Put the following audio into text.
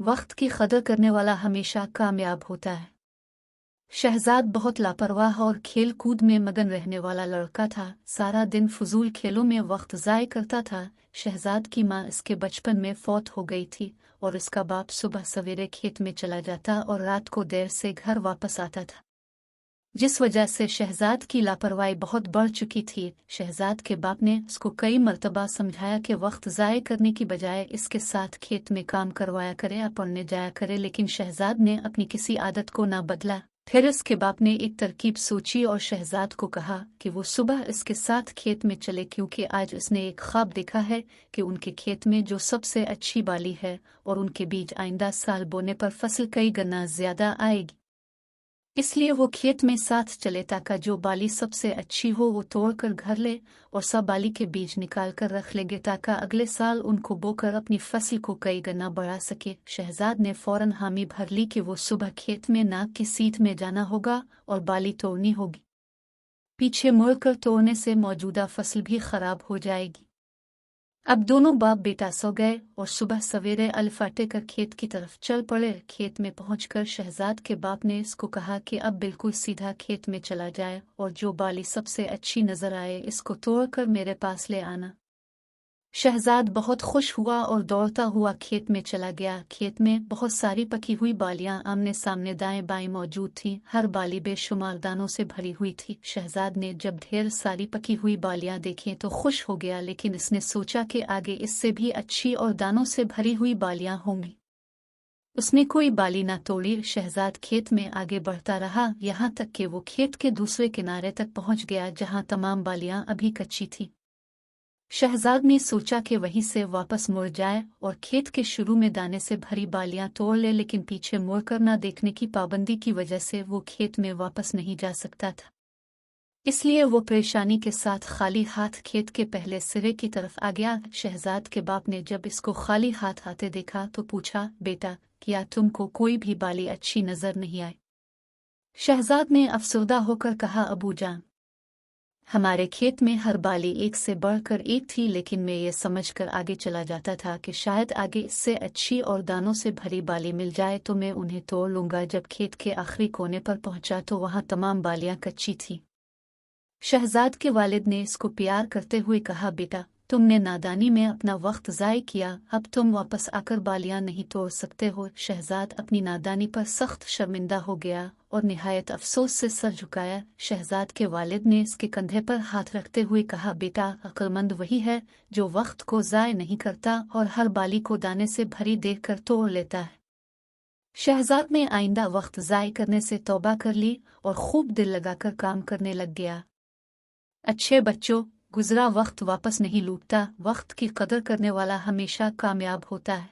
वक्त की कदर करने वाला हमेशा कामयाब होता है। शहजाद बहुत लापरवाह और खेल कूद में मगन रहने वाला लड़का था। सारा दिन फजूल खेलों में वक्त ज़ाय करता था। शहजाद की माँ इसके बचपन में फौत हो गई थी और इसका बाप सुबह सवेरे खेत में चला जाता और रात को देर से घर वापस आता था, जिस वजह से शहजाद की लापरवाही बहुत बढ़ चुकी थी। शहजाद के बाप ने उसको कई मर्तबा समझाया कि वक्त ज़ाय करने की बजाय इसके साथ खेत में काम करवाया करे या पढ़ने जाया करे, लेकिन शहजाद ने अपनी किसी आदत को ना बदला। फिर इसके बाप ने एक तरकीब सोची और शहजाद को कहा कि वो सुबह इसके साथ खेत में चले, क्योंकि आज उसने एक ख्वाब देखा है कि उनके खेत में जो सबसे अच्छी बाली है और उनके बीज आइंदा साल बोने पर फसल कई गुना ज्यादा आएगी। इसलिए वो खेत में साथ चले ताकि जो बाली सबसे अच्छी हो वो तोड़कर घर ले और सब बाली के बीज निकाल कर रख लेंगे ताकि अगले साल उनको बोकर अपनी फसल को कई गुना बढ़ा सके। शहजाद ने फौरन हामी भर ली कि वो सुबह खेत में नाक की सीध में जाना होगा और बाली तोड़नी होगी। पीछे मुड़कर तोड़ने से मौजूदा फसल भी खराब हो जाएगी। अब दोनों बाप बेटा सो गए और सुबह सवेरे अलफाटे कर खेत की तरफ चल पड़े। खेत में पहुंचकर शहजाद के बाप ने इसको कहा कि अब बिल्कुल सीधा खेत में चला जाए और जो बाली सबसे अच्छी नजर आए इसको तोड़कर मेरे पास ले आना। शहजाद बहुत खुश हुआ और दौड़ता हुआ खेत में चला गया। खेत में बहुत सारी पकी हुई बालियां आमने सामने दाएं बाएं मौजूद थीं। हर बाली बेशुमार दानों से भरी हुई थी। शहजाद ने जब ढेर सारी पकी हुई बालियां देखी तो खुश हो गया, लेकिन इसने सोचा कि आगे इससे भी अच्छी और दानों से भरी हुई बालियां होंगी। उसने कोई बाली ना तोड़ी। शहजाद खेत में आगे बढ़ता रहा, यहाँ तक कि वो खेत के दूसरे किनारे तक पहुंच गया जहां तमाम बालियां अभी कच्ची थी। शहजाद ने सोचा कि वहीं से वापस मुड़ जाए और खेत के शुरू में दाने से भरी बालियां तोड़ ले, लेकिन पीछे मुड़कर न देखने की पाबंदी की वजह से वो खेत में वापस नहीं जा सकता था। इसलिए वो परेशानी के साथ खाली हाथ खेत के पहले सिरे की तरफ आ गया। शहजाद के बाप ने जब इसको खाली हाथ आते देखा तो पूछा, बेटा क्या तुमको कोई भी बाली अच्छी नजर नहीं आई? शहजाद ने अफसरदा होकर कहा, अबू जान, हमारे खेत में हर बाली एक से बढ़कर एक थी, लेकिन मैं ये समझकर आगे चला जाता था कि शायद आगे इससे अच्छी और दानों से भरी बाली मिल जाए तो मैं उन्हें तोड़ लूंगा। जब खेत के आखिरी कोने पर पहुंचा तो वहां तमाम बालियां कच्ची थीं। शहजाद के वालिद ने इसको प्यार करते हुए कहा, बेटा तुमने नादानी में अपना वक्त ज़ाय किया, अब तुम वापस आकर बालियां नहीं तोड़ सकते हो। शहजाद अपनी नादानी पर सख्त शर्मिंदा हो गया और निहायत अफसोस से सर झुकाया। शहजाद के वालिद ने इसके कंधे पर हाथ रखते हुए कहा, बेटा अक्लमंद वही है जो वक्त को ज़ाय नहीं करता और हर बाली को दाने से भरी देखकर तोड़ लेता है। शहजाद ने आइंदा वक्त ज़ाय करने से तौबा कर ली और खूब दिल लगाकर काम करने लग गया। अच्छे बच्चों, गुजरा वक्त वापस नहीं लौटता। वक्त की कदर करने वाला हमेशा कामयाब होता है।